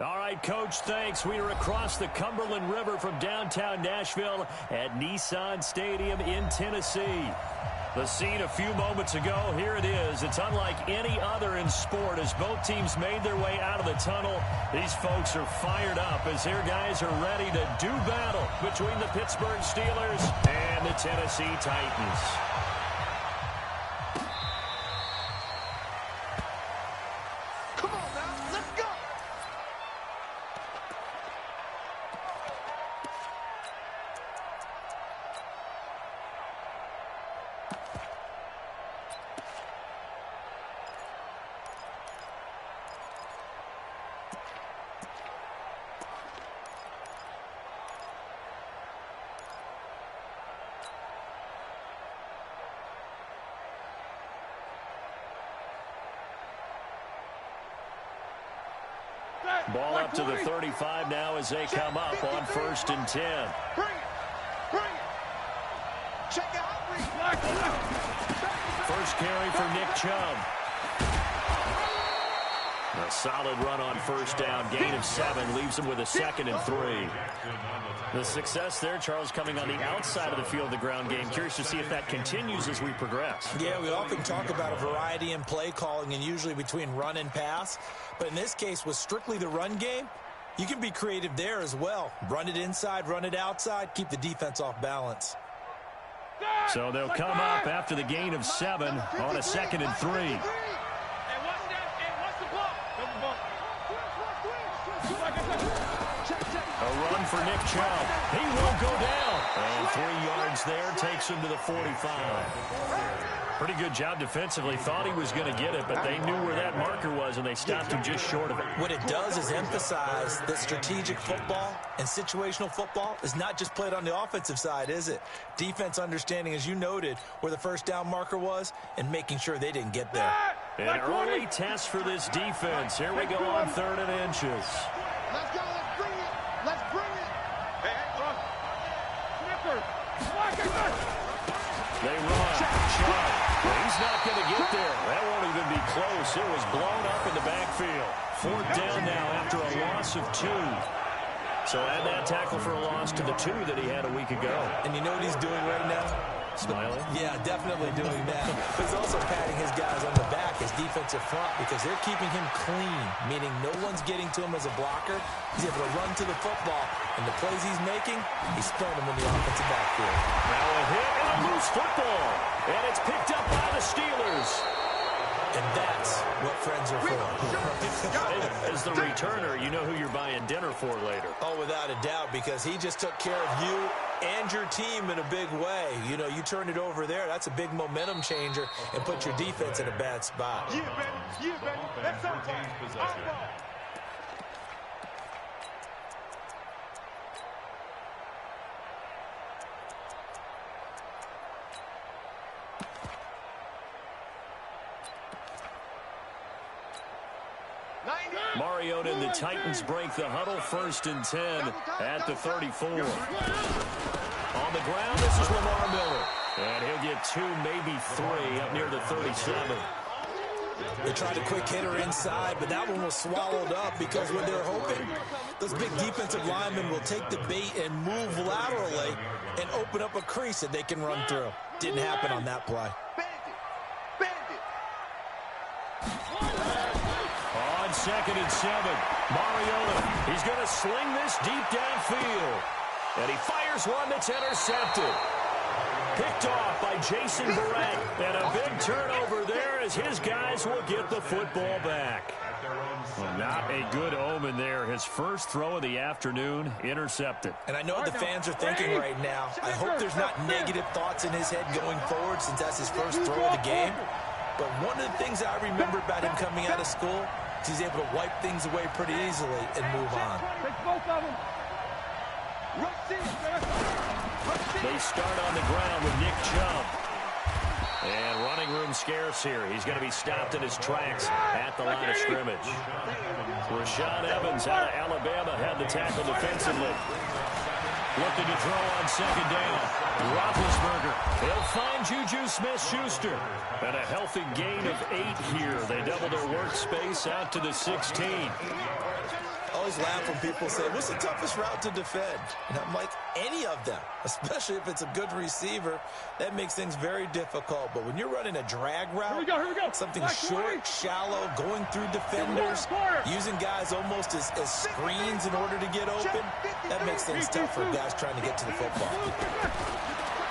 All right, Coach, thanks. We are across the Cumberland River from downtown Nashville at Nissan Stadium in Tennessee. The scene a few moments ago, here it is. It's unlike any other in sport as both teams made their way out of the tunnel. These folks are fired up as their guys are ready to do battle between the Pittsburgh Steelers and the Tennessee Titans. Ball up to the 35 now as they come up on 1st and 10. First carry for Nick Chubb. A solid run on 1st down. Gain of 7 leaves him with a 2nd and 3. The success there, Charles, coming on the outside of the field, the ground game. Curious to see if that continues as we progress. Yeah, we often talk about a variety in play calling and usually between run and pass. But in this case, with strictly the run game, you can be creative there as well. Run it inside, run it outside, keep the defense off balance. So they'll come up after the gain of 7 on a 2nd and 3. A run for Nick Chubb. He will go down. And 3 yards there takes him to the 45. Pretty good job defensively. Thought he was going to get it, but they knew where that marker was, and they stopped him just short of it. What it does is emphasize that strategic football and situational football is not just played on the offensive side, is it? Defense understanding, as you noted, where the 1st down marker was and making sure they didn't get there. An early test for this defense. Here we go on 3rd and inches. Let's go. Let's bring it. Let's bring it. They run. Chubb. He's not going to get there. That won't even be close. It was blown up in the backfield. 4th down now after a loss of 2. So add that tackle for a loss to the 2 that he had a week ago. And you know what he's doing right now? Smiling? Yeah, definitely doing that. But he's also patting his guys on the back, his defensive front, because they're keeping him clean, meaning no one's getting to him as a blocker. He's able to run to the football, and the plays he's making, he's throwing them in the offensive backfield. Now a hit and a loose football, and it's picked up by the Steelers. And that's what friends are for. As the returner, you know who you're buying dinner for later. Oh, without a doubt, because he just took care of you and your team in a big way. You know, you turn it over there, that's a big momentum changer, and put your defense in a bad spot. Yeah, baby. Yeah, baby. That's our ball. Mariota and the Titans break the huddle. 1st and 10 at the 34. On the ground, this is Lamar Miller. And he'll get 2, maybe 3 up near the 37. They tried a quick hitter inside, but that one was swallowed up because what they're hoping, those big defensive linemen will take the bait and move laterally and open up a crease that they can run through. Didn't happen on that play. On 2nd and 7, Mariota, he's going to sling this deep downfield. And he fires one that's intercepted. Picked off by Jason Barrett. And a big turnover there as his guys will get the football back. Well, not a good omen there. His first throw of the afternoon intercepted. And I know what the fans are thinking right now. I hope there's not negative thoughts in his head going forward since that's his first throw of the game. But one of the things I remember about him coming out of school is he's able to wipe things away pretty easily and move on. They start on the ground with Nick Chubb. And running room scarce here. He's going to be stopped in his tracks at the line of scrimmage. Rashaan Evans out of Alabama had the tackle defensively. Looking to throw on 2nd down. Roethlisberger. He'll find Juju Smith-Schuster. And a healthy gain of 8 here. They double their workspace out to the 16. Oh, always laugh when people say, what's the toughest route to defend? And I'm like, any of them, especially if it's a good receiver. That makes things very difficult. But when you're running a drag route, here we go. something short, shallow, going through defenders, using guys almost as screens in order to get open, that makes things tough for guys trying to get to the football.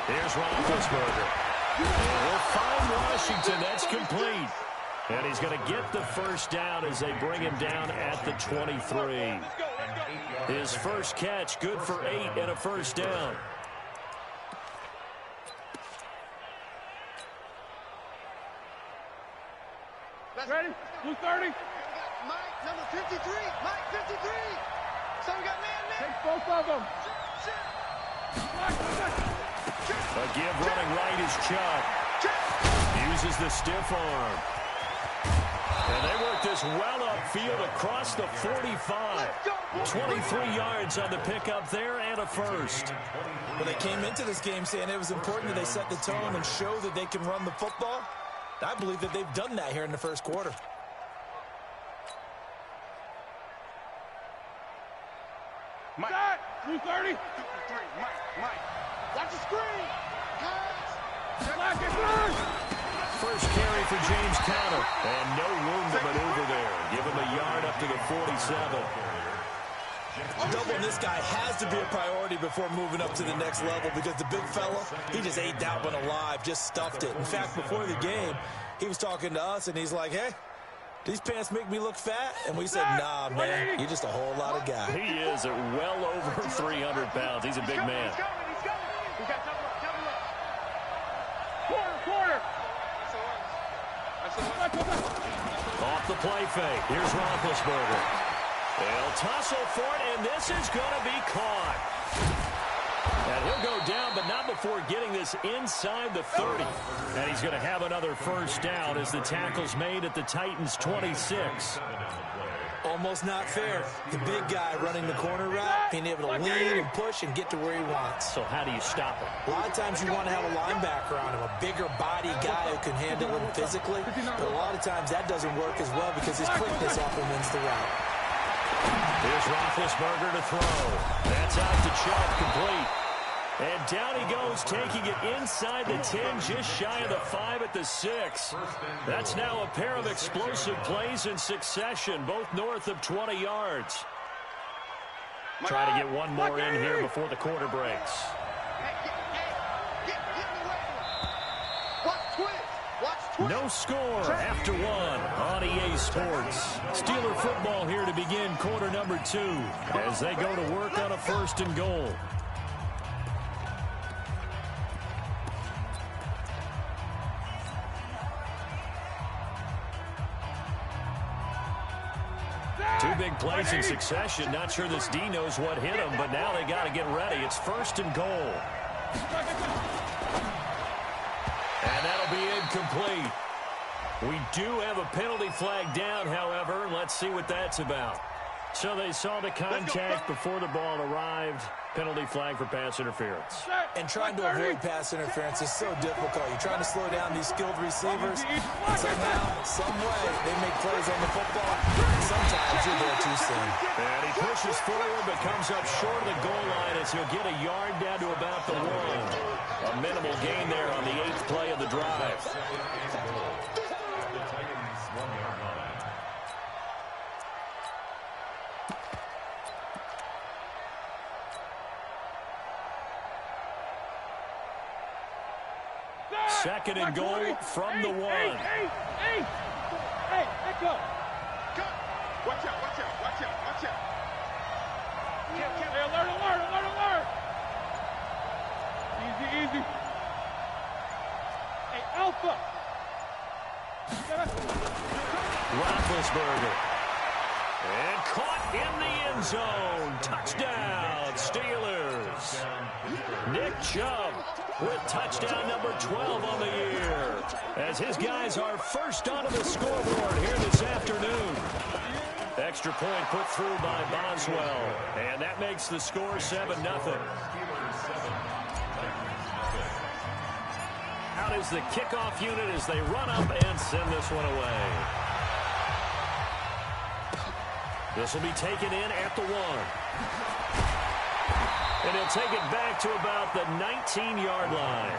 Here's Roethlisberger. We'll find Washington. That's complete. And he's going to get the first down as they bring him down at the 23. His first catch, good for 8 and a first down. Ready? Blue 30. Mike, number 53. Mike, 53. So we got man. Take both of them. A give running right is Chubb. Uses the stiff arm. And they work this well upfield across the 45. 23 yards on the pickup there and a first. Well, they came into this game saying it was important that they set the tone and show that they can run the football. I believe that they've done that here in the first quarter. Mike. Blue 30. Mike. Watch the screen. First carry for James Conner. And no room to maneuver there. Give him a yard up to the 47. Doubling this guy has to be a priority before moving up to the next level because the big fella, he just ate that one alive, just stuffed it. In fact, before the game, he was talking to us, and he's like, hey, these pants make me look fat? And we said, nah, man, you're just a whole lot of guy. He is at well over 300 pounds. He's a big man. Quarter. Off the play fake. Here's Roethlisberger. They'll tussle for it, and this is going to be caught. And he'll go down, but not before getting this inside the 30. And he's going to have another first down as the tackle's made at the Titans' 26. Almost not fair. The big guy running the corner route, being able to lean and push and get to where he wants. So how do you stop him? A lot of times you want to have a linebacker on him, a bigger body guy who can handle him physically. But a lot of times that doesn't work as well because his quickness often wins the route. Here's Roethlisberger to throw. That's out to Chubb, complete. And down he goes, taking it inside the 10, just shy of the 5 at the 6. That's now a pair of explosive plays in succession, both north of 20 yards. Try to get one more in here before the quarter breaks. No score after 1 on EA Sports. Steeler football here to begin quarter number 2 as they go to work on a 1st and goal. Two big plays in succession. Not sure this D knows what hit him, but now they got to get ready. It's 1st and goal. And that'll be incomplete. We do have a penalty flag down, however. Let's see what that's about. So they saw the contact before the ball arrived. Penalty flag for pass interference. And trying to avoid pass interference is so difficult. You're trying to slow down these skilled receivers. And somehow, some way, they make plays on the football. Sometimes you're there too soon. And he pushes forward but comes up short of the goal line as he'll get a yard down to about the 1. A minimal gain there on the 8th play of the drive. Second and goal from the 1. Hey, let go. Watch out. Hey, alert. Easy. Hey, Alpha. Roethlisberger. And caught in the end zone. Touchdown, Steelers. Nick Chubb with touchdown number 12 on the year, as his guys are first onto the scoreboard here this afternoon. Extra point put through by Boswell, and that makes the score 7-0. Out is the kickoff unit as they run up and send this one away. This will be taken in at the 1. And he'll take it back to about the 19-yard line.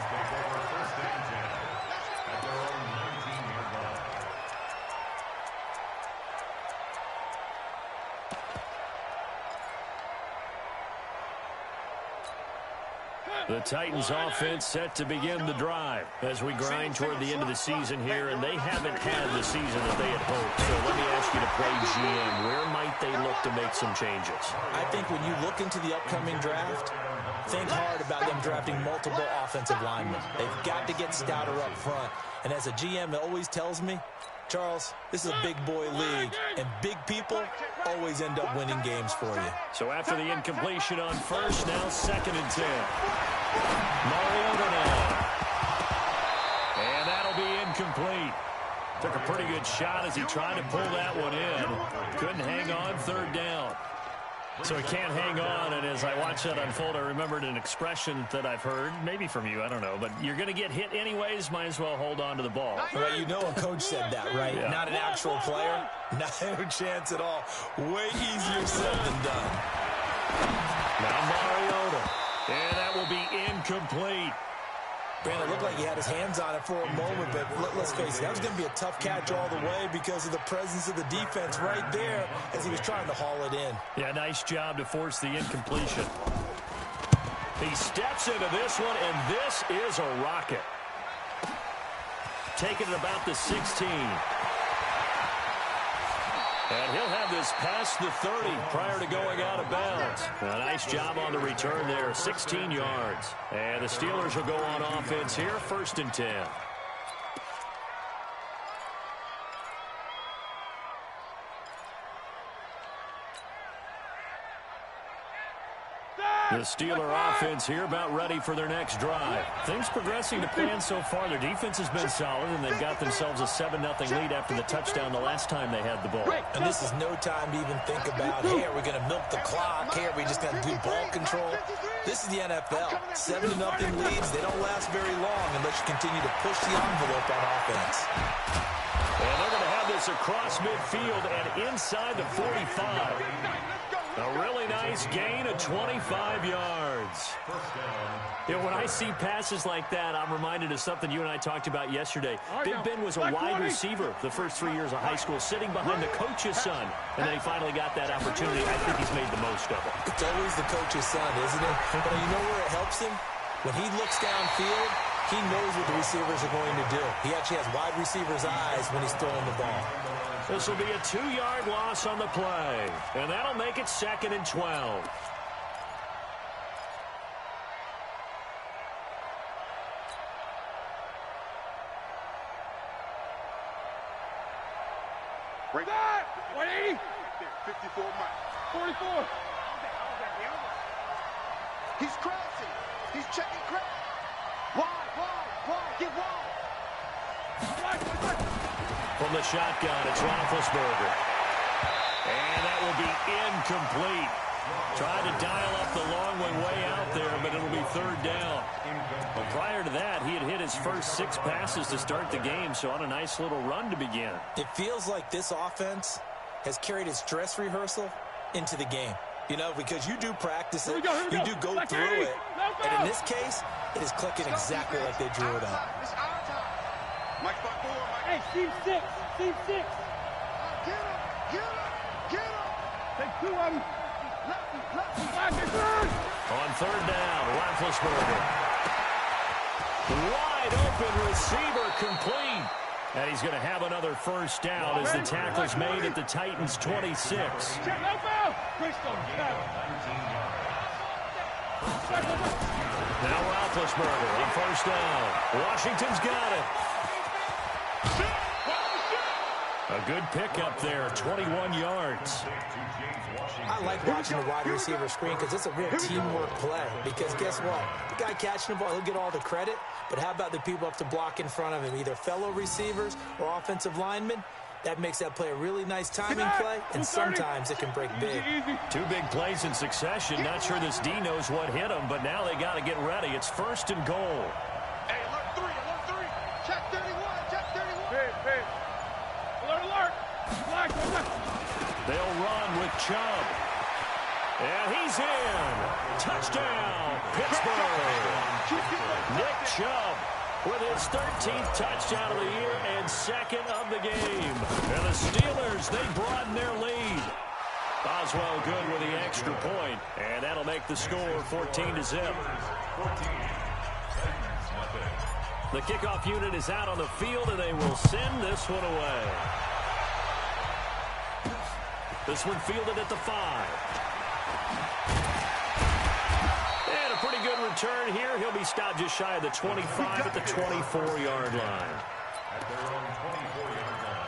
The Titans offense set to begin the drive as we grind toward the end of the season here, and they haven't had the season that they had hoped. So let me ask you to play GM. Where might they look to make some changes? I think when you look into the upcoming draft, think hard about them drafting multiple offensive linemen. They've got to get stouter up front. And as a GM, it always tells me, Charles, this is a big boy league, and big people always end up winning games for you. So after the incompletion on first, now 2nd and 10. Mariota now. And that'll be incomplete. Took a pretty good shot as he tried to pull that one in. Couldn't hang on, 3rd down. So he can't hang on, and as I watched that unfold, I remembered an expression that I've heard, maybe from you, I don't know, but you're going to get hit anyways, might as well hold on to the ball. Well, you know a coach said that, right? Yeah. Not an actual player. No chance at all. Way easier said than done. Now Mariota, and that will be incomplete. Brandon, it looked like he had his hands on it for a moment, but let's face it, that was going to be a tough catch all the way because of the presence of the defense right there as he was trying to haul it in. Yeah, nice job to force the incompletion. He steps into this one, and this is a rocket. Taking it about the 16. And he'll have this past the 30 prior to going out of bounds. A nice job on the return there, 16 yards. And the Steelers will go on offense here, 1st and 10. The Steeler offense here about ready for their next drive. Things progressing to plan so far. Their defense has been solid, and they've got themselves a 7-0 lead after the touchdown the last time they had the ball. And this is no time to even think about, hey, are we going to milk the clock? Hey, are we just going to do ball control? This is the NFL. 7-0 leads, they don't last very long unless you continue to push the envelope on offense. And they're going to have this across midfield and inside the 45. A really nice gain of 25 yards. You know, when I see passes like that, I'm reminded of something you and I talked about yesterday. Big Ben was a wide receiver the first 3 years of high school, sitting behind the coach's son, and then he finally got that opportunity. I think he's made the most of it. It's always the coach's son, isn't it? But you know where it helps him? When he looks downfield, he knows what the receivers are going to do. He actually has wide receivers' eyes when he's throwing the ball. This will be a 2-yard loss on the play, and that'll make it 2nd and 12. Break that! 180! 54, Mike. 44. He's crossing. He's checking crack. Wide. Get wide. From the shotgun, it's Roethlisberger. And that will be incomplete. Tried to dial up the long one way out there, but it'll be 3rd down. Well, prior to that, he had hit his first 6 passes to start the game, so on a nice little run to begin. It feels like this offense has carried its dress rehearsal into the game. You know, because you do practice it, you do go through it, and in this case, it is clicking exactly like they drew it up. Mike, spot 4, Mike. Hey, Steve 6. Get him. Take 2 of them. On 3rd down, Roethlisberger. Wide open receiver, complete. And he's going to have another 1st down as the tackle's made at the Titans' 26. Now Roethlisberger on 1st down. Washington's got it. A good pickup there, 21 yards. I like watching the wide receiver screen because it's a real teamwork play. Because guess what? The guy catching the ball, he'll get all the credit. But how about the people up to block in front of him, either fellow receivers or offensive linemen? That makes that play a really nice timing play, and sometimes it can break big. 2 big plays in succession. Not sure this D knows what hit him, but now they got to get ready. It's 1st and goal. Hey, alert 3. Check 31. Alert. Black. They'll run with Chubb. And he's in. Touchdown, Pittsburgh. Nick Chubb with his 13th touchdown of the year and second of the game. And the Steelers, they broaden their lead. Boswell good with the extra point, and that'll make the score 14-0. The kickoff unit is out on the field, and they will send this one away. This one fielded at the 5. And a pretty good return here. He'll be stopped just shy of the 25 at the 24-yard line. At their own 24-yard line.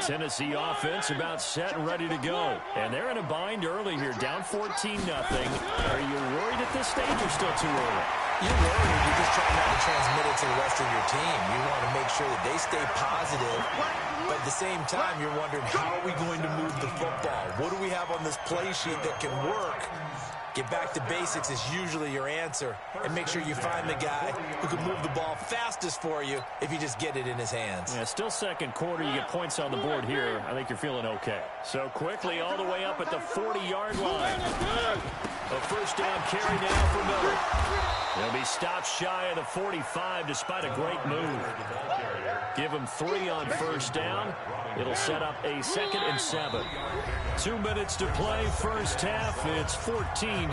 Tennessee offense about set and ready to go. And they're in a bind early here, down 14-0. Are you worried at this stage or still too early? You're worried. You're just trying not to transmit it to the rest of your team. You want to make sure that they stay positive. But at the same time, you're wondering, how are we going to move the football? What do we have on this play sheet that can work? Get back to basics is usually your answer. And make sure you find the guy who can move the ball fastest for you if you just get it in his hands. Yeah, still second quarter. You get points on the board here. I think you're feeling okay. So quickly all the way up at the 40-yard line. A first down carry now for Miller. He'll be stopped shy of the 45 despite a great move. Give him 3 on first down. It'll set up a 2nd and 7. 2 minutes to play first half. It's 14-0.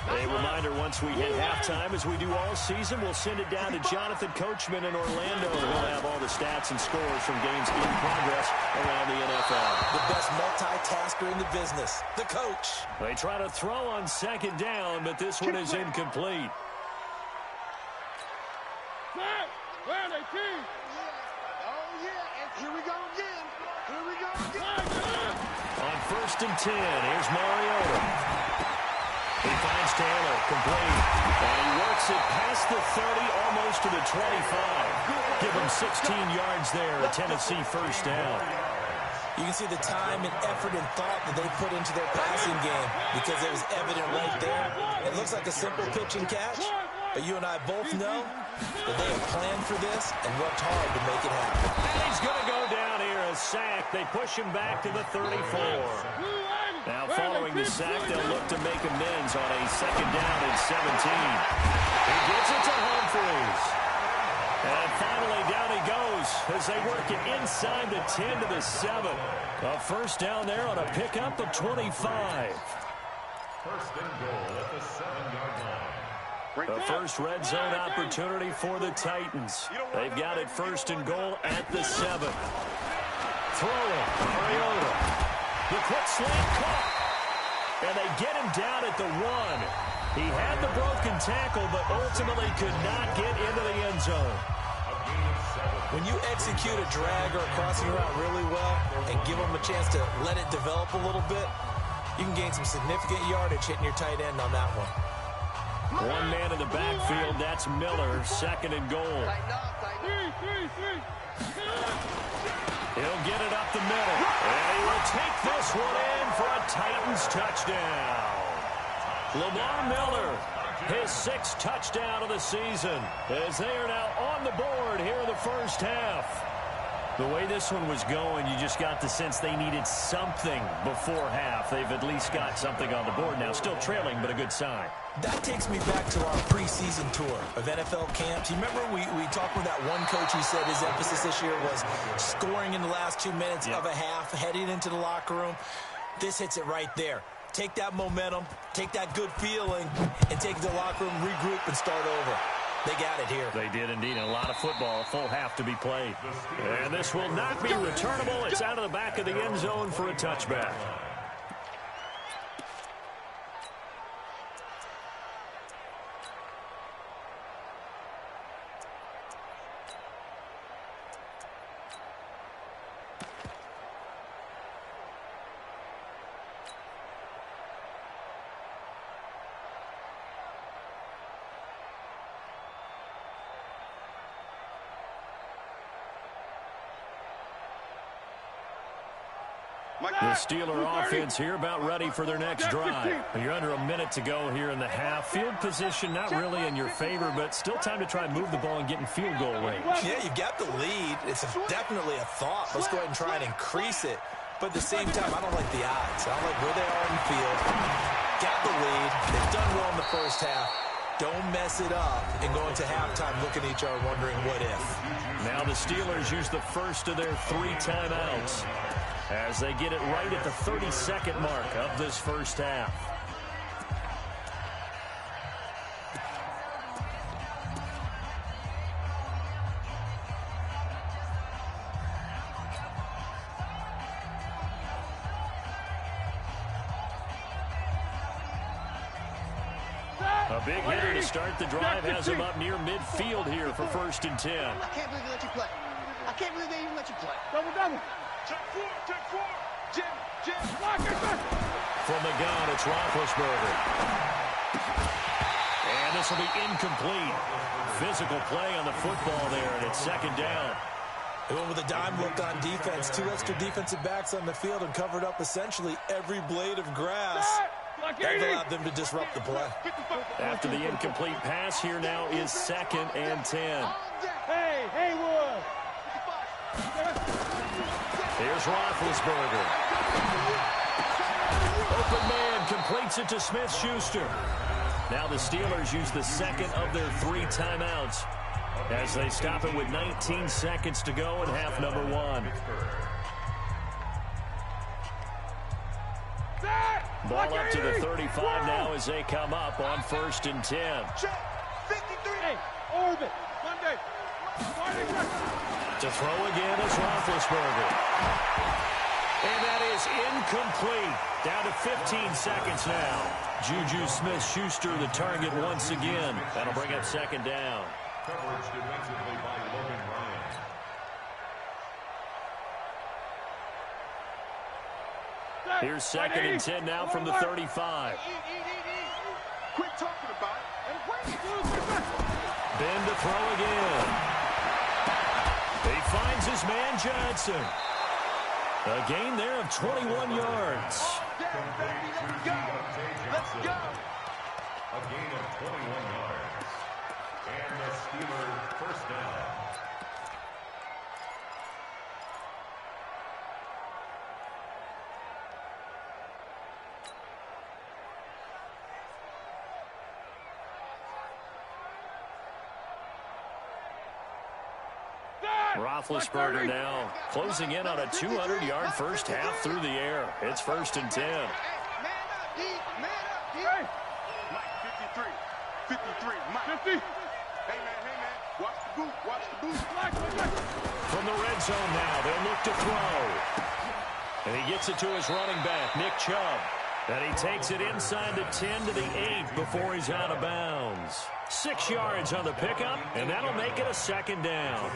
A reminder, once we hit halftime, as we do all season, we'll send it down to Jonathan Coachman in Orlando. He'll have all the stats and scores from games in progress around the NFL. The best multitasker in the business, the coach. They try to throw on second down, but this one is incomplete. Where they keep? Oh, yeah. And here we go again. Here we go again. On 1st and 10, here's Mariota. He finds Taylor, complete. And he works it past the 30, almost to the 25. Give him 16 yards there, a Tennessee first down. You can see the time and effort and thought that they put into their passing game because it was evident right there. It looks like a simple pitch and catch, but you and I both know that they have planned for this and worked hard to make it happen. And he's going to go down here, a sack. They push him back to the 34. Now, following the sack, they'll look to make amends on a 2nd down and 17. He gets it to Humphries. And finally, down he goes as they work it inside the 10 to the 7. A first down there on a pickup of 25. 1st and goal at the 7-yard line. The first red zone opportunity for the Titans. They've got it 1st and goal at the 7. Throwing, Mariota. The quick slant caught. And they get him down at the 1. He had the broken tackle, but ultimately could not get into the end zone. When you execute a drag or a crossing route really well and give them a chance to let it develop a little bit, you can gain some significant yardage hitting your tight end on that one. One man in the backfield, that's Miller, 2nd and goal. He'll get it up the middle, and he will take this one in for a Titans touchdown. Lamar Miller, his 6th touchdown of the season, as they are now on the board here in the first half. The way this one was going, you just got the sense they needed something before half. They've at least got something on the board now. Still trailing, but a good sign. That takes me back to our preseason tour of NFL camps. You remember we talked with that one coach who said his emphasis this year was scoring in the last 2 minutes of a half, heading into the locker room. This hits it right there. Take that momentum, take that good feeling, and take the locker room, regroup, and start over. They got it here. They did indeed. A lot of football, a full half to be played. And this will not be returnable. It's out of the back of the end zone for a touchback. The Steeler offense here about ready for their next drive. You're under a minute to go here in the half. Field position not really in your favor, but still time to try and move the ball and get in field goal range. Yeah, you've got the lead. It's definitely a thought. Let's go ahead and try and increase it. But at the same time, I don't like the odds. I don't like where they are in the field. Got the lead. They've done well in the first half. Don't mess it up and go into halftime looking at each other wondering what if. Now the Steelers use the first of their 3 timeouts as they get it right at the 30-second mark of this first half. A big hitter to start the drive has him up near midfield here for 1st and 10. I can't believe they let you play. I can't believe they even let you play. Double. Check four. Jim. From the gun, it's Roethlisberger. And this will be incomplete. Physical play on the football there, and it's 2nd down. They went with a dime look on defense. 2 extra defensive backs on the field and covered up essentially every blade of grass. That allowed them to disrupt the play. After the incomplete pass, here now is 2nd and 10. Hey, Haywood. Here's Roethlisberger. Open man completes it to Smith-Schuster. Now the Steelers use the 2nd of their 3 timeouts as they stop it with 19 seconds to go in half number 1. Ball up to the 35 now as they come up on 1st and 10. Hey, orbit. Monday. To throw again is Roethlisberger. And that is incomplete. Down to 15 seconds now. Juju Smith-Schuster the target once again. That'll bring up 2nd down. Coverage defensively by Logan Ryan. Here's 2nd and 10 now from the 35. Quit talking about it. Ben to throw again. He finds his man Johnson. A gain there of 21 yards. Let's go. A gain of 21 yards. And the Steelers 1st down. Roethlisberger now closing in on a 200-yard first half through the air. It's 1st and 10. Man up, D. Man up, D. Mike, 53. Mike. 50. Hey, man. Watch the boot. From the red zone now, they'll look to throw. And he gets it to his running back, Nick Chubb. And he takes it inside the 10 to the 8 before he's out of bounds. 6 yards on the pickup, and that'll make it a 2nd down.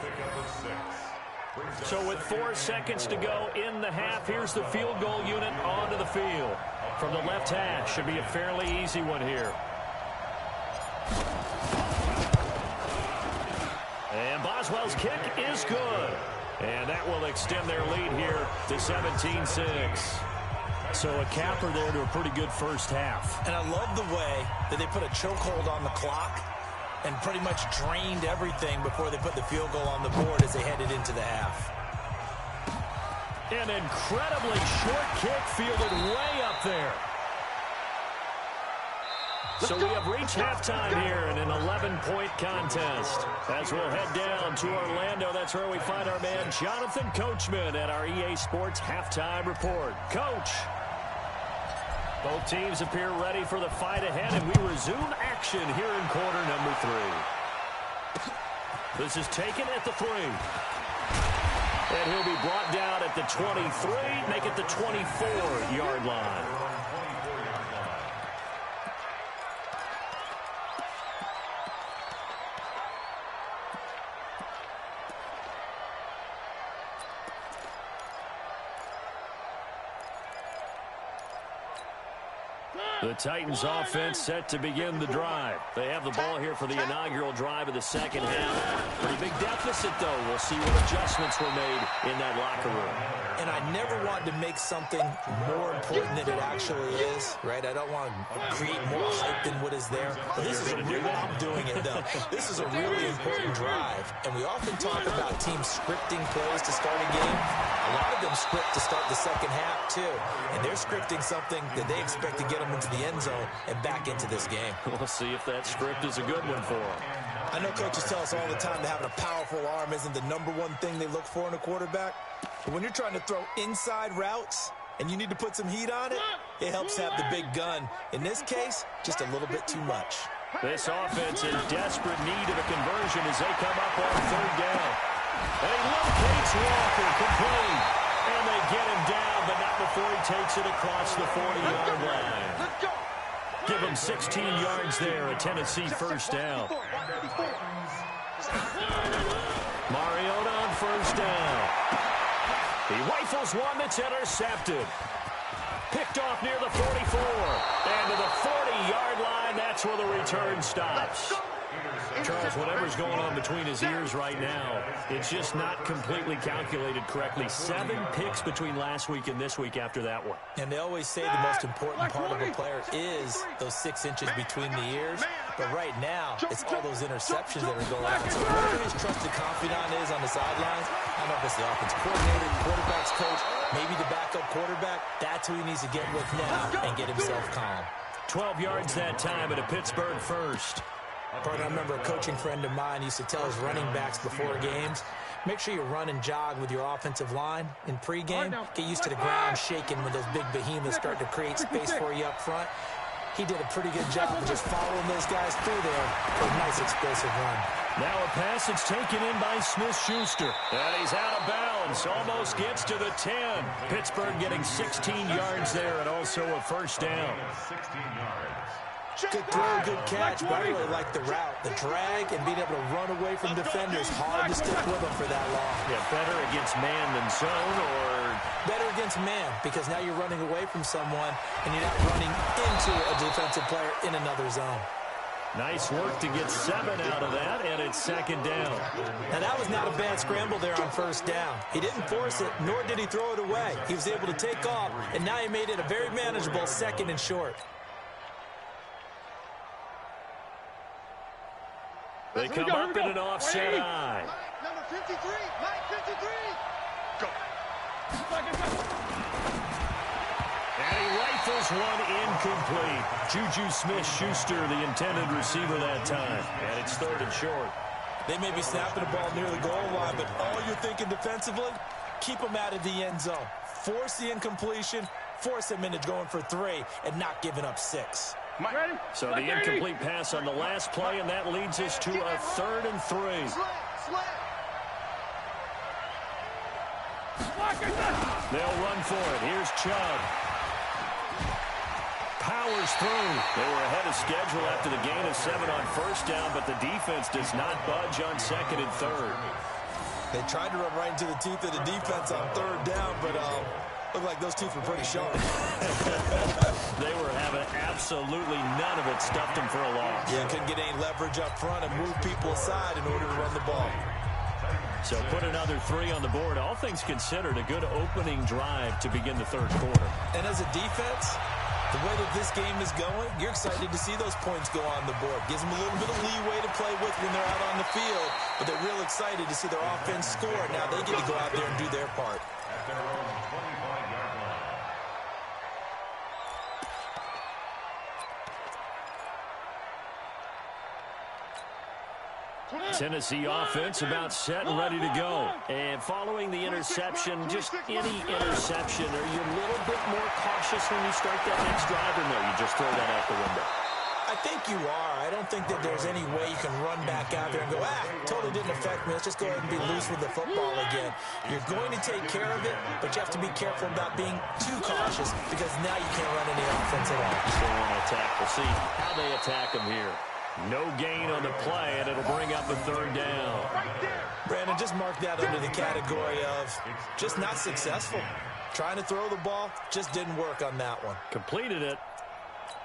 So with 4 seconds to go in the half, here's the field goal unit onto the field. From the left hash, should be a fairly easy one here. And Boswell's kick is good. And that will extend their lead here to 17-6. So a capper there to a pretty good first half. And I love the way that they put a chokehold on the clock and pretty much drained everything before they put the field goal on the board as they headed into the half. An incredibly short kick fielded way up there. So we have reached halftime here in an 11-point contest. As we'll head down to Orlando, that's where we find our man Jonathan Coachman at our EA Sports Halftime Report. Coach. Both teams appear ready for the fight ahead, and we resume action here in quarter number 3. This is taken at the 3. And he'll be brought down at the 23, make it the 24-yard line. The Titans offense set to begin the drive. They have the ball here for the inaugural drive of the second half. Pretty big deficit, though. We'll see what adjustments were made in that locker room. And I never want to make something more important than it actually is, right? I don't want to create more hype than what is there. But this is a real, I'm doing it, though. This is a really important drive. And we often talk about teams scripting plays to start a game. A lot of them script to start the second half, too. And they're scripting something that they expect to get them into the end zone and back into this game. We'll see if that script is a good one for them. I know coaches tell us all the time that having a powerful arm isn't the number one thing they look for in a quarterback. But when you're trying to throw inside routes and you need to put some heat on it, it helps have the big gun. In this case, just a little bit too much. This offense in desperate need of a conversion as they come up on third down. And he locates Walker, complete. And they get him down, but not before he takes it across the 40-yard line. Give him 16 yards there, a Tennessee first down. Mariota on first down. He rifles one that's intercepted. Picked off near the 44. And to the 40-yard line, that's where the return stops. Charles, whatever's going on between his ears right now, it's just not completely calculated correctly. 7 picks between last week and this week after that one. And they always say the most important part of a player is those 6 inches between the ears. But right now, it's all those interceptions that are going on. So whoever his trusted confidant is on the sidelines, I don't know if it's the offense coordinator, quarterback's coach, maybe the backup quarterback, that's who he needs to get with now and get himself calm. 12 yards that time at a Pittsburgh first. I remember a coaching friend of mine used to tell his running backs before games, make sure you run and jog with your offensive line in pregame. Get used to the ground shaking when those big behemoths start to create space for you up front. He did a pretty good job of just following those guys through there for a nice explosive run. Now a pass that's taken in by Smith-Schuster. And he's out of bounds. Almost gets to the 10. Pittsburgh getting 16 yards there and also a first down. 16 yards. Good throw, good catch, but I really like the route. The drag and being able to run away from defenders. Hard to stick with them for that long. Yeah, better against man than zone, or better against man, because now you're running away from someone and you're not running into a defensive player in another zone. Nice work to get 7 out of that, and it's second down. Now, that was not a bad scramble there on first down. He didn't force it, nor did he throw it away. He was able to take off, and now he made it a very manageable second and short. They come up in an offset eye. Number 53, Mike 53. Go. And he rifles one incomplete. Juju Smith-Schuster, the intended receiver that time. And it's third and short. They may be snapping the ball near the goal line, but all you're thinking defensively, keep them out of the end zone. Force the incompletion, force them into going for 3, and not giving up 6. So the incomplete pass on the last play, and that leads us to a 3rd and 3. They'll run for it. Here's Chubb. Powers through. They were ahead of schedule after the gain of 7 on first down, but the defense does not budge on 2nd and 3rd. They tried to run right into the teeth of the defense on 3rd down, but looked like those teeth were pretty sharp. They were having absolutely none of it, stuffed them for a loss. Yeah, couldn't get any leverage up front and move people aside in order to run the ball. So put another 3 on the board. All things considered, a good opening drive to begin the 3rd quarter. And as a defense, the way that this game is going, you're excited to see those points go on the board. Gives them a little bit of leeway to play with when they're out on the field, but they're real excited to see their offense score. Now they get to go out there and do their part. At their own 25-yard line. Tennessee offense about set and ready to go. And following the interception, just any interception, are you a little bit more cautious when you start that next drive, or no, you just throw that out the window? I think you are. I don't think that there's any way you can run back out there and go, totally didn't affect me. Let's just go ahead and be loose with the football again. You're going to take care of it, but you have to be careful about being too cautious because now you can't run any offense at all. You still want to attack. We'll see how they attack them here. No gain on the play, and it'll bring up a 3rd down. Brandon, just mark that under the category of just not successful. Trying to throw the ball, just didn't work on that one. Completed it.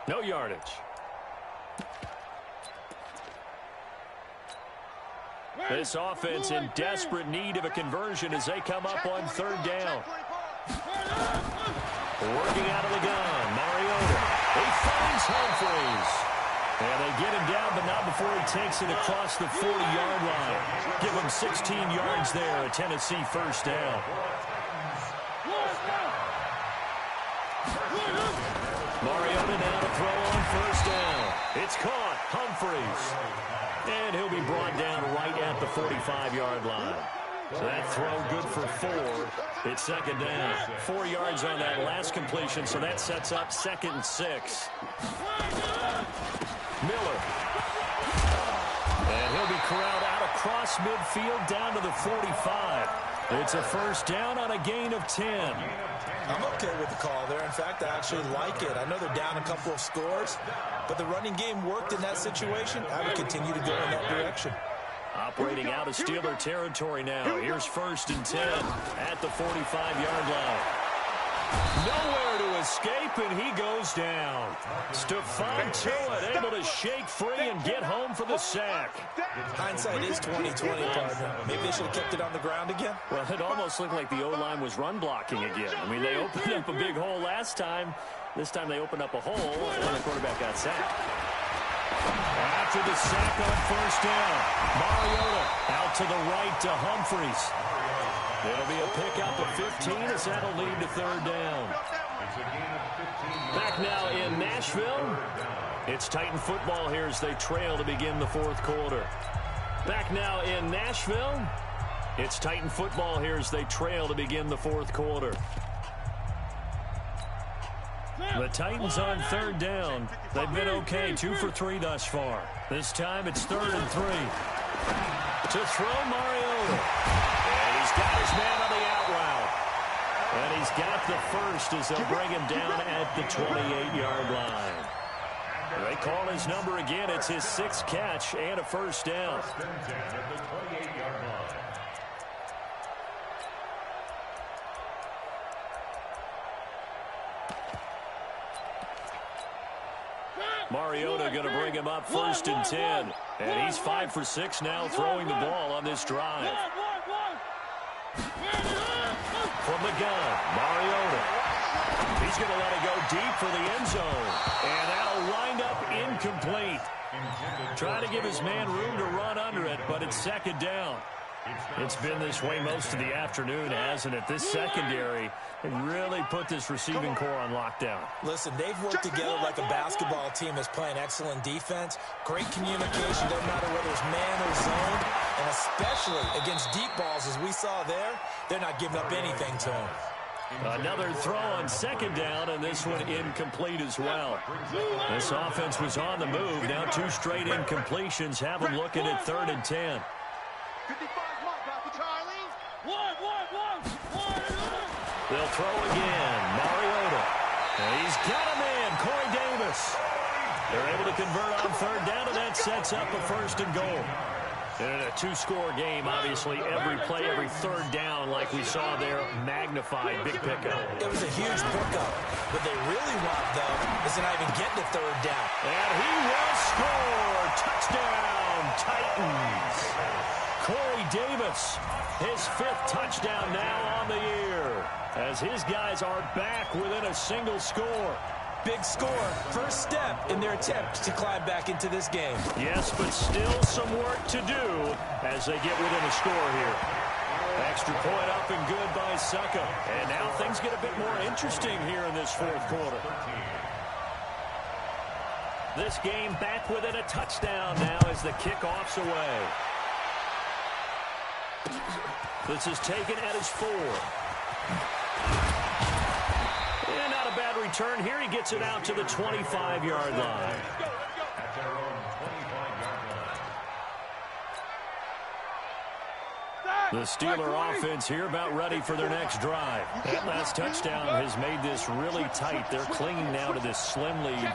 No yardage. This offense in desperate need of a conversion as they come up on third down. Working out of the gun, Mariota. He finds Humphries. And they get him down, but not before he takes it across the 40-yard line. Give him 16 yards there, a Tennessee first down. Mariota now to throw on first down. It's caught, Humphries. And he'll be brought down right at the 45-yard line. So that throw good for 4. It's second down. 4 yards on that last completion, so that sets up 2nd and 6. Miller. And he'll be corralled out across midfield down to the 45. It's a first down on a gain of 10. I'm okay with the call there. In fact, I actually like it. I know they're down a couple of scores, but the running game worked in that situation. I would continue to go in that direction. Operating out of Steeler territory now. Here's 1st and 10 at the 45-yard line. Nowhere to escape, and he goes down. Stephon Tuitt able to shake free and get home for the sack. Hindsight is 20/20, partner. Maybe they should have kept it on the ground again. Well, it almost looked like the O-line was run blocking again. I mean, they opened up a big hole last time. This time they opened up a hole, and the quarterback got sacked. After the sack on first down, Mariota out to the right to Humphries. It'll be a pickup of 15 as that'll lead to third down. Back now in Nashville. It's Titan football here as they trail to begin the 4th quarter. Back now in Nashville. It's Titan football here as they trail to begin the 4th quarter. The Titans on third down. They've been okay, 2 for 3 thus far. This time it's 3rd and 3. To throw Mariota. And he's got his man on the out route. And he's got the first as they'll bring him down at the 28-yard line. They call his number again. It's his 6th catch and a first down. Mariota going to bring him up 1st and 10. And he's 5 for 6 now throwing the ball on this drive. From the gun, Mariota. He's going to let it go deep for the end zone. And that'll wind up incomplete. Trying to give his man room to run under it, but it's 2nd down. It's been this way most of the afternoon, hasn't it? This secondary really put this receiving core on lockdown. Listen, they've worked together like a basketball team that's playing excellent defense. Great communication, doesn't matter whether it's man or zone. And especially against deep balls, as we saw there, they're not giving up anything to him. Another throw on 2nd down, and this one incomplete as well. This offense was on the move. Now 2 straight incompletions have them looking at 3rd and 10. 55 mark, Dr. Charlie. They'll throw again. Mariota. And he's got a man, Corey Davis. They're able to convert on 3rd down, and that sets up a 1st and goal. And in a 2-score game, obviously, every play, every 3rd down, like we saw there, magnified, big pickup. It was a huge pickup. What they really want, though, is to not even get to 3rd down. And he will score. Touchdown, Titans. Corey Davis, his 5th touchdown now on the year, as his guys are back within a single score. Big score, first step in their attempt to climb back into this game. Yes, but still some work to do as they get within a score here. Extra point up and good by Succa. And now things get a bit more interesting here in this 4th quarter. This game back within a touchdown now as the kickoff's away. This is taken at his 4. And not a bad return here. He gets it out to the 25-yard line. The Steeler offense here about ready for their next drive. That last touchdown has made this really tight. They're clinging now to this slim lead.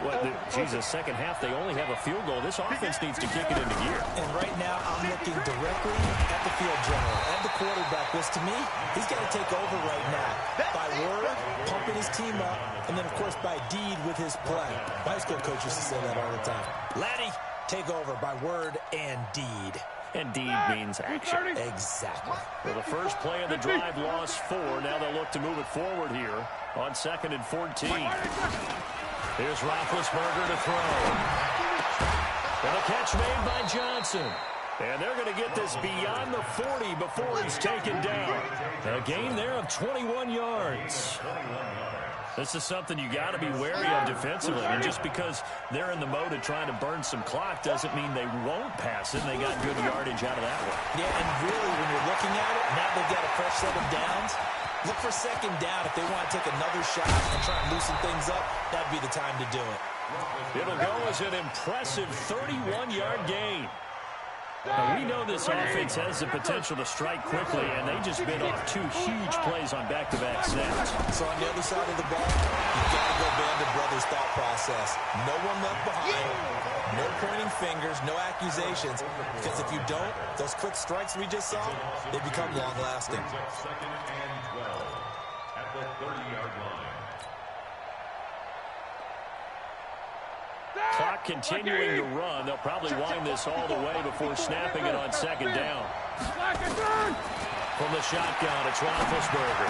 The second half, they only have a field goal. This offense needs to kick it into gear. And right now, I'm looking directly at the field general, at the quarterback, which to me, he's got to take over right now. By word, pumping his team up, and then, of course, by deed with his play. My high school coach used to say that all the time. Laddie, take over by word and deed. And deed means action. Exactly. Well, the first play of the drive lost 4. Now they'll look to move it forward here on 2nd and 14. Here's Roethlisberger to throw. And a catch made by Johnson. And they're going to get this beyond the 40 before he's taken down. A gain there of 21 yards. This is something you got to be wary of defensively. And just because they're in the mode of trying to burn some clock doesn't mean they won't pass it. They got good yardage out of that one. Yeah, and really, when you're looking at it, now they've got a fresh set of downs. Look for 2nd down. If they want to take another shot and try and loosen things up, that'd be the time to do it. It'll go as an impressive 31-yard gain. Now, we know this offense has the potential to strike quickly, and they just bit off 2 huge plays on back-to-back snaps. So on the other side of the ball, you've got to go Band of Brothers thought process. No one left behind, no pointing fingers, no accusations, because if you don't, those quick strikes we just saw, they become long-lasting. 2nd and 12 at the 30-yard line. Clock continuing to run. They'll probably wind this all the way before snapping it on 2nd down. From the shotgun, it's Roethlisberger.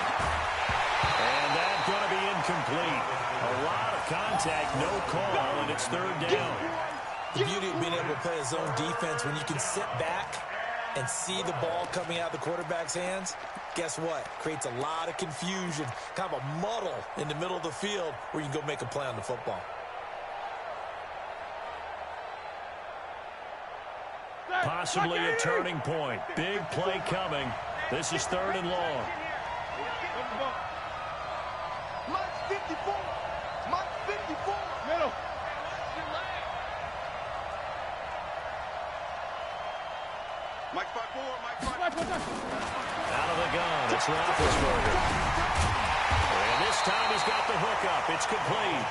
And that's going to be incomplete. A lot of contact, no call, and it's 3rd down. The beauty of being able to play a zone defense when you can sit back and see the ball coming out of the quarterback's hands, guess what? Creates a lot of confusion, kind of a muddle in the middle of the field where you can go make a play on the football. Possibly a turning point. Big play coming. This is 3rd and long. Mike 54. Mike 54. Middle. Mike 54. Mike 54. Out of the gun. It's Roethlisberger. And this time he's got the hookup. It's complete.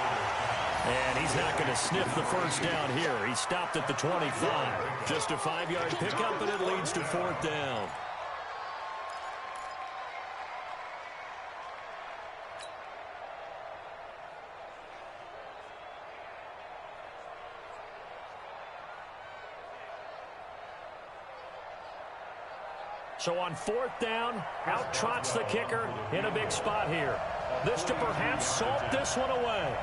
And he's not going to sniff the first down here. He stopped at the 25. Just a 5-yard pickup, and it leads to 4th down. So on 4th down, out trots the kicker in a big spot here. This to perhaps salt this one away.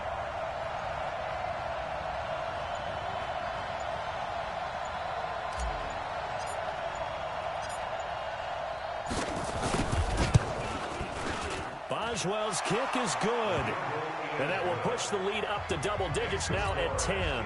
Boswell's kick is good. And that will push the lead up to double digits now at 10.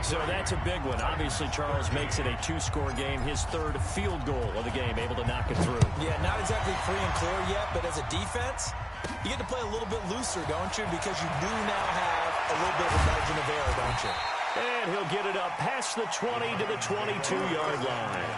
So that's a big one. Obviously, Charles makes it a 2-score game. His 3rd field goal of the game, able to knock it through. Yeah, not exactly free and clear yet, but as a defense, you get to play a little bit looser, don't you? Because you do now have a little bit of a margin of error, don't you? And he'll get it up past the 20 to the 22-yard line.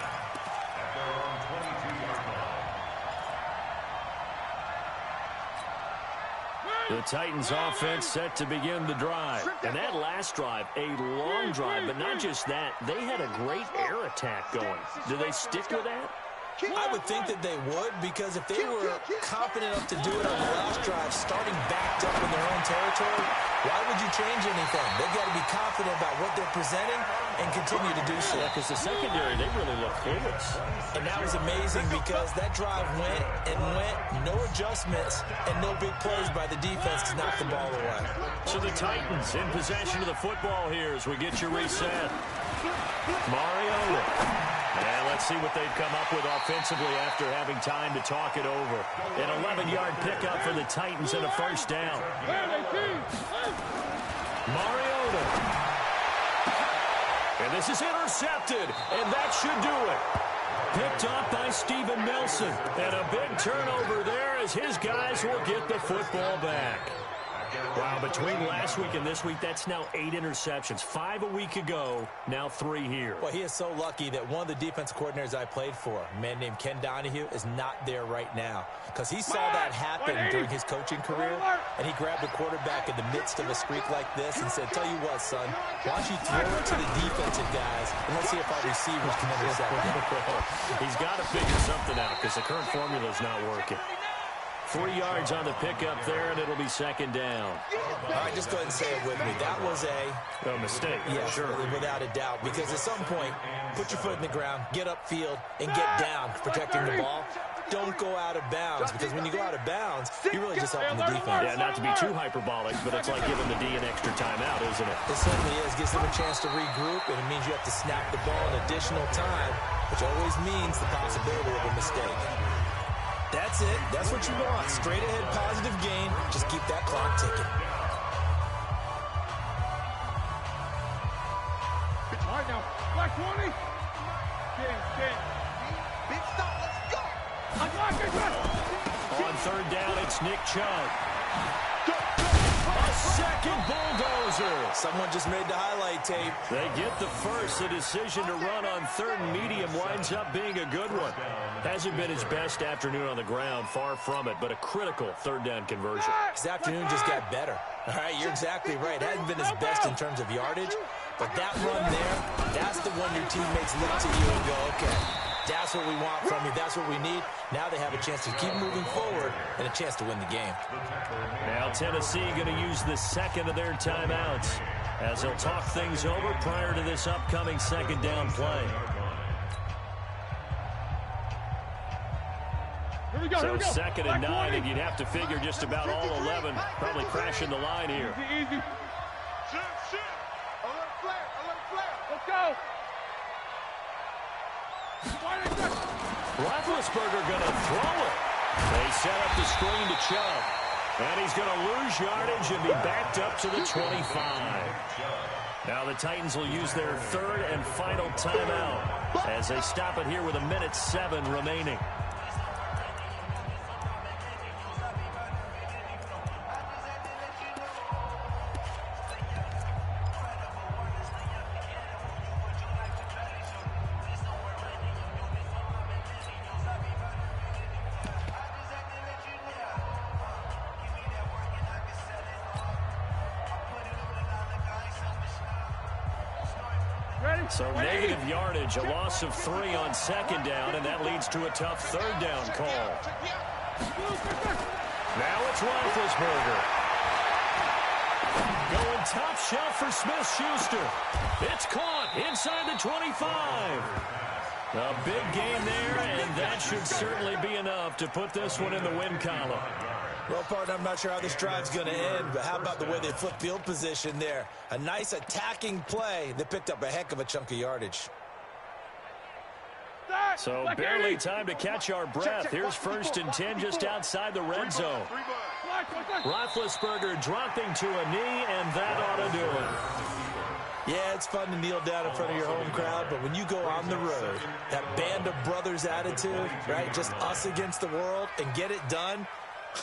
The Titans offense set to begin the drive. And that last drive, a long drive, but not just that, they had a great air attack going. Do they stick with that? I would think that they would, because if they were confident enough to do it on the last drive, starting backed up in their own territory, why would you change anything? They've got to be confident about what they're presenting and continue to do so. Yeah, because the secondary, they really look clueless. And that was amazing because that drive went and went, no adjustments, and no big plays by the defense to knock the ball away. So the Titans in possession of the football here as we get you reset. Mariota. And let's see what they've come up with offensively after having time to talk it over. An 11-yard pickup for the Titans and a 1st down. Mariota. And this is intercepted, and that should do it. Picked off by Steven Nelson. And a big turnover there as his guys will get the football back. Wow, between last week and this week, that's now 8 interceptions. 5 a week ago, now 3 here. Well, he is so lucky that one of the defense coordinators I played for, a man named Ken Donahue, is not there right now. Because he saw that happen during his coaching career, and he grabbed a quarterback in the midst of a streak like this and said, tell you what, son, why don't you throw it to the defensive guys, and let's see if our receivers can intercept it. He's got to figure something out because the current formula is not working. 3 yards on the pickup there, and it'll be second down. All right, just go ahead and say it with me. That was a mistake. Yeah, sure. Without a doubt. Because at some point, put your foot in the ground, get upfield, and get down protecting the ball. Don't go out of bounds, because when you go out of bounds, you're really just helping the defense. Yeah, not to be too hyperbolic, but it's like giving the D an extra timeout, isn't it? It certainly is. Gives them a chance to regroup, and it means you have to snap the ball in additional time, which always means the possibility of a mistake. That's it. That's what you want. Straight ahead, positive gain. Just keep that clock ticking. All right, now. Black 20. King. Big stop. Let's go. On third down, it's Nick Chubb. A second bulldozer. Someone just made the highlight tape. They get the first. The decision to run on third and medium winds up being a good one. Hasn't been his best afternoon on the ground, far from it, but a critical third down conversion. His afternoon just got better. All right, you're exactly right. Hasn't been his best in terms of yardage, but that run there, that's the one your teammates look to you and go, okay, that's what we want from you. That's what we need. Now they have a chance to keep moving forward and a chance to win the game. Now Tennessee going to use the second of their timeouts as they'll talk things over prior to this upcoming second down play. So second and 9, and you'd have to figure just about all 11 probably crashing the line here. Easy. Shit. Alert flat. Let's go. Roethlisberger going to throw it. They set up the screen to Chubb. And he's going to lose yardage and be backed up to the 25. Now the Titans will use their third and final timeout as they stop it here with 1:07 remaining. So negative yardage, a loss of 3 on second down, and that leads to a tough third down call. Now it's Roethlisberger. Going top shelf for Smith-Schuster. It's caught inside the 25. A big gain there, and that should certainly be enough to put this one in the win column. Well, partner, I'm not sure how this drive's going to end, but how about the way they flip field position there? A nice attacking play that picked up a heck of a chunk of yardage. So barely time to catch our breath. Here's 1st and 10 just outside the red zone. Roethlisberger dropping to a knee, and that ought to do it. Yeah, it's fun to kneel down in front of your home crowd, but when you go on the road, that band of brothers attitude, right, just us against the world, and get it done,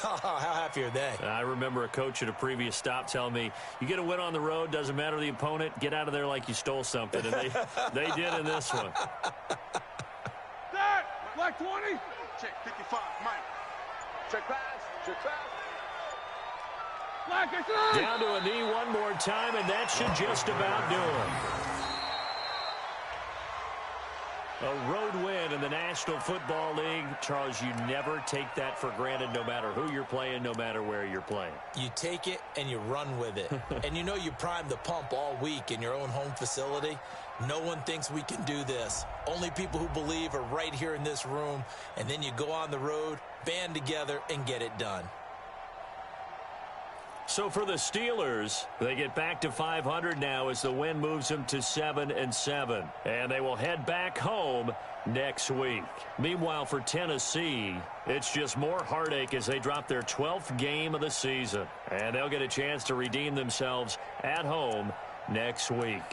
how happy are they? I remember a coach at a previous stop telling me, you get a win on the road, doesn't matter the opponent, get out of there like you stole something. And they did in this one. Black 20. Check 55, Mike. Check pass. Down to a knee one more time, and that should just about do it. A road win in the National Football League. Charles, you never take that for granted no matter who you're playing, no matter where you're playing. You take it and you run with it. And you know you primed the pump all week in your own home facility. No one thinks we can do this. Only people who believe are right here in this room. And then you go on the road, band together, and get it done. So for the Steelers, they get back to 500 now as the win moves them to 7-7. And they will head back home next week. Meanwhile, for Tennessee, it's just more heartache as they drop their 12th game of the season. And they'll get a chance to redeem themselves at home next week.